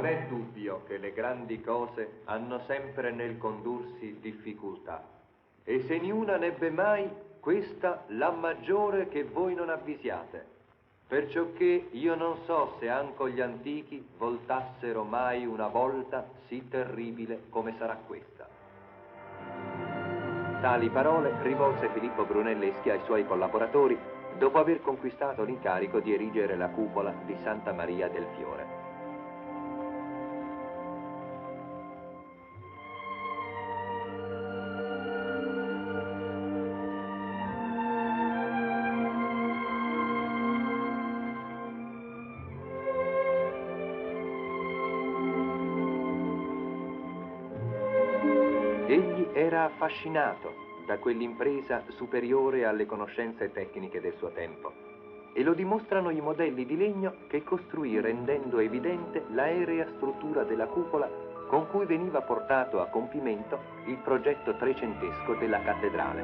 Non è dubbio che le grandi cose hanno sempre nel condursi difficoltà, e se niuna n'ebbe mai, questa la maggiore che voi non avvisiate, perciò che io non so se anco gli antichi voltassero mai una volta sì terribile come sarà questa. Tali parole rivolse Filippo Brunelleschi ai suoi collaboratori dopo aver conquistato l'incarico di erigere la cupola di Santa Maria del Fiore. Egli era affascinato da quell'impresa superiore alle conoscenze tecniche del suo tempo, e lo dimostrano i modelli di legno che costruì rendendo evidente l'aerea struttura della cupola con cui veniva portato a compimento il progetto trecentesco della cattedrale.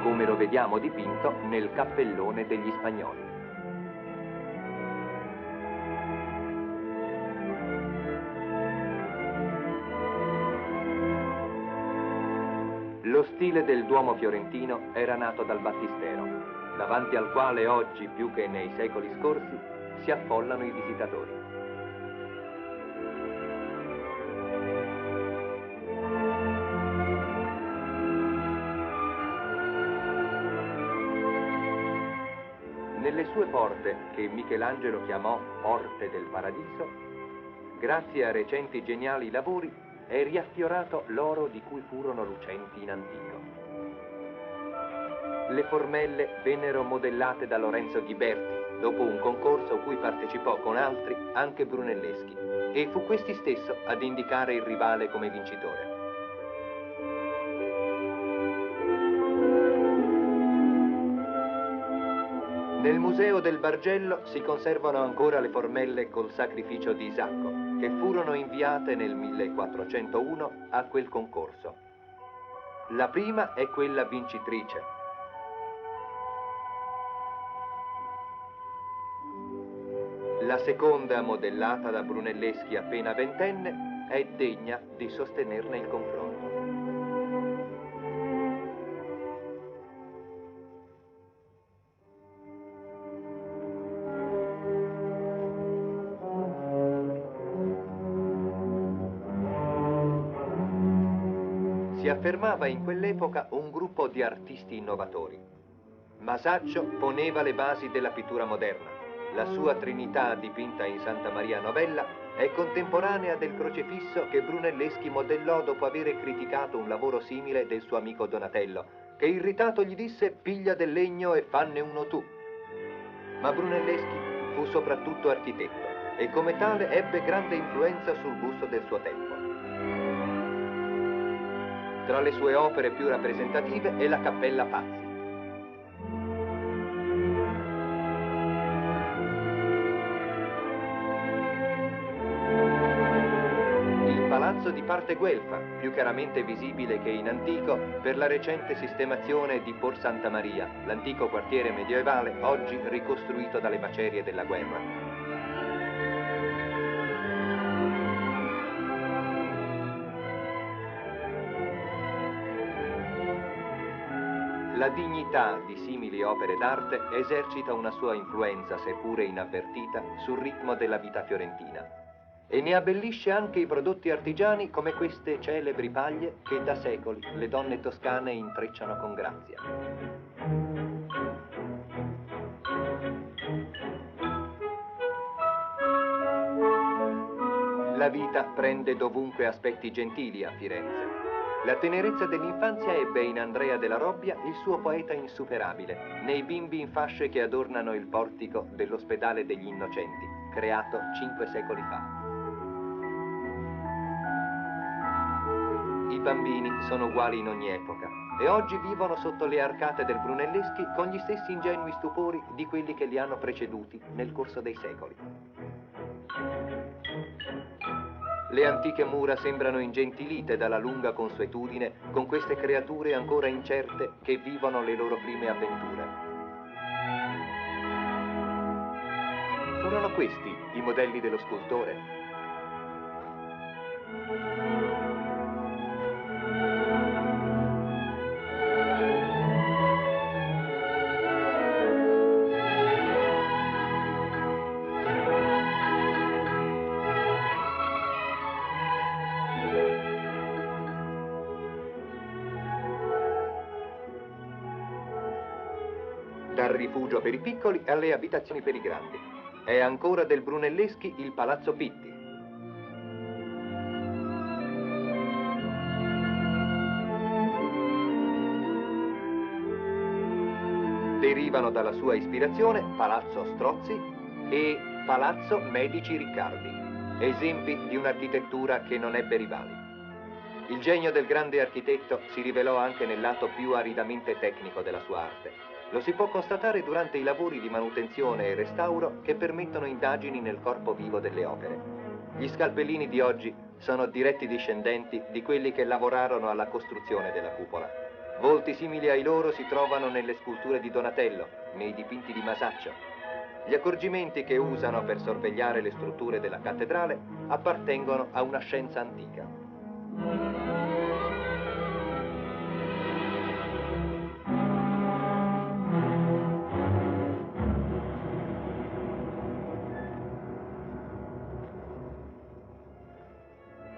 Come lo vediamo dipinto nel cappellone degli Spagnoli. Lo stile del Duomo fiorentino era nato dal Battistero, davanti al quale oggi, più che nei secoli scorsi, si affollano i visitatori. Nelle sue porte, che Michelangelo chiamò Porte del Paradiso, grazie a recenti geniali lavori, è riaffiorato l'oro di cui furono lucenti in antico. Le formelle vennero modellate da Lorenzo Ghiberti, dopo un concorso a cui partecipò con altri anche Brunelleschi, e fu questi stesso ad indicare il rivale come vincitore. Nel Museo del Bargello si conservano ancora le formelle col sacrificio di Isacco, che furono inviate nel 1401 a quel concorso. La prima è quella vincitrice. La seconda, modellata da Brunelleschi appena ventenne, è degna di sostenerne il confronto. Si affermava in quell'epoca un gruppo di artisti innovatori. Masaccio poneva le basi della pittura moderna. La sua Trinità, dipinta in Santa Maria Novella, è contemporanea del crocefisso che Brunelleschi modellò dopo aver criticato un lavoro simile del suo amico Donatello, che irritato gli disse: «Piglia del legno e fanne uno tu». Ma Brunelleschi fu soprattutto architetto e come tale ebbe grande influenza sul gusto del suo tempo. Tra le sue opere più rappresentative è la Cappella Pazzi. Il Palazzo di Parte Guelfa, più chiaramente visibile che in antico per la recente sistemazione di Por Santa Maria, l'antico quartiere medievale oggi ricostruito dalle macerie della guerra. La dignità di simili opere d'arte esercita una sua influenza, seppure inavvertita, sul ritmo della vita fiorentina e ne abbellisce anche i prodotti artigiani come queste celebri paglie che da secoli le donne toscane intrecciano con grazia. La vita prende dovunque aspetti gentili a Firenze. La tenerezza dell'infanzia ebbe in Andrea della Robbia il suo poeta insuperabile, nei bimbi in fasce che adornano il portico dell'Ospedale degli Innocenti, creato 5 secoli fa. I bambini sono uguali in ogni epoca e oggi vivono sotto le arcate del Brunelleschi con gli stessi ingenui stupori di quelli che li hanno preceduti nel corso dei secoli. Le antiche mura sembrano ingentilite dalla lunga consuetudine con queste creature ancora incerte che vivono le loro prime avventure. furono questi i modelli dello scultore? Dal rifugio per i piccoli alle abitazioni per i grandi. È ancora del Brunelleschi il Palazzo Pitti. Derivano dalla sua ispirazione Palazzo Strozzi e Palazzo Medici Riccardi, esempi di un'architettura che non ebbe rivali. Il genio del grande architetto si rivelò anche nel lato più aridamente tecnico della sua arte. Lo si può constatare durante i lavori di manutenzione e restauro che permettono indagini nel corpo vivo delle opere. Gli scalpellini di oggi sono diretti discendenti di quelli che lavorarono alla costruzione della cupola. Volti simili ai loro si trovano nelle sculture di Donatello, nei dipinti di Masaccio. Gli accorgimenti che usano per sorvegliare le strutture della cattedrale appartengono a una scienza antica.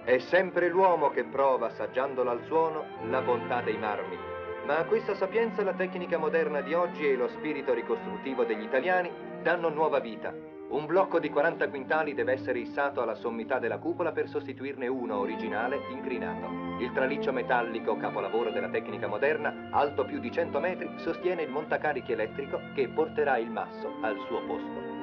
È sempre l'uomo che prova, assaggiandolo al suono, la bontà dei marmi. Ma a questa sapienza la tecnica moderna di oggi e lo spirito ricostruttivo degli italiani danno nuova vita. Un blocco di 40 quintali deve essere issato alla sommità della cupola per sostituirne uno originale inclinato. Il traliccio metallico, capolavoro della tecnica moderna, alto più di 100 metri, sostiene il montacarichi elettrico che porterà il masso al suo posto.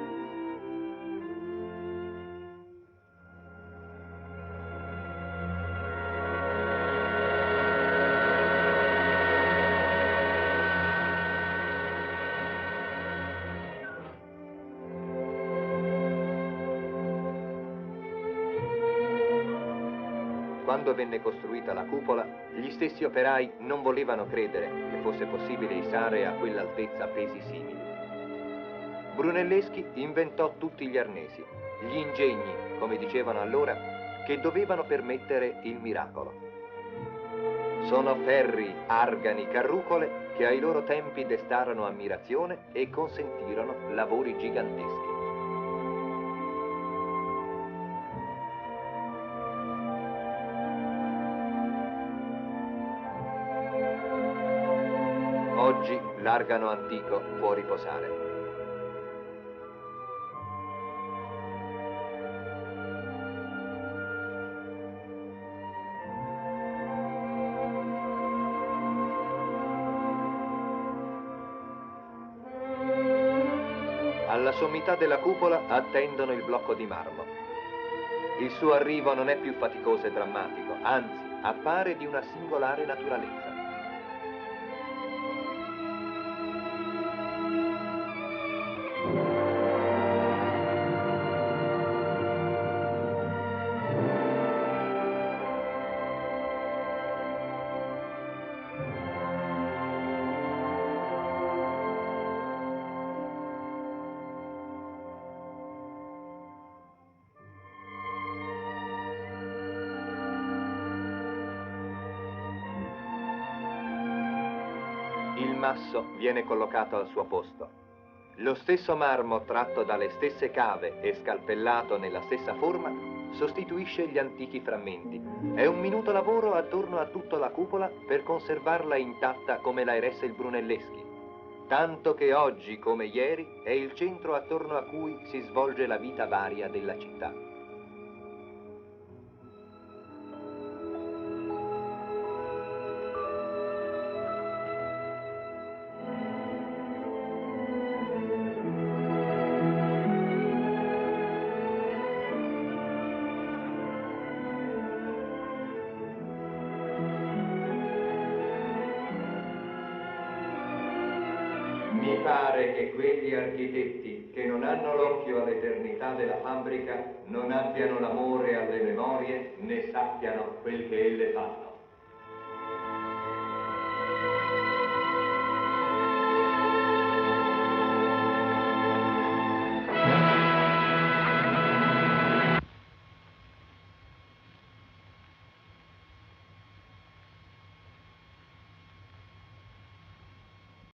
Quando venne costruita la cupola, gli stessi operai non volevano credere che fosse possibile issare a quell'altezza pesi simili. Brunelleschi inventò tutti gli arnesi, gli ingegni, come dicevano allora, che dovevano permettere il miracolo. Sono ferri, argani, carrucole che ai loro tempi destarono ammirazione e consentirono lavori giganteschi. Oggi l'argano antico può riposare. Alla sommità della cupola attendono il blocco di marmo. Il suo arrivo non è più faticoso e drammatico, anzi, appare di una singolare naturalezza. Il masso viene collocato al suo posto. Lo stesso marmo tratto dalle stesse cave e scalpellato nella stessa forma sostituisce gli antichi frammenti. È un minuto lavoro attorno a tutta la cupola per conservarla intatta come la eresse il Brunelleschi. Tanto che oggi, come ieri, è il centro attorno a cui si svolge la vita varia della città. Mi pare che quegli architetti che non hanno l'occhio all'eternità della fabbrica non abbiano l'amore alle memorie né sappiano quel che elle fa.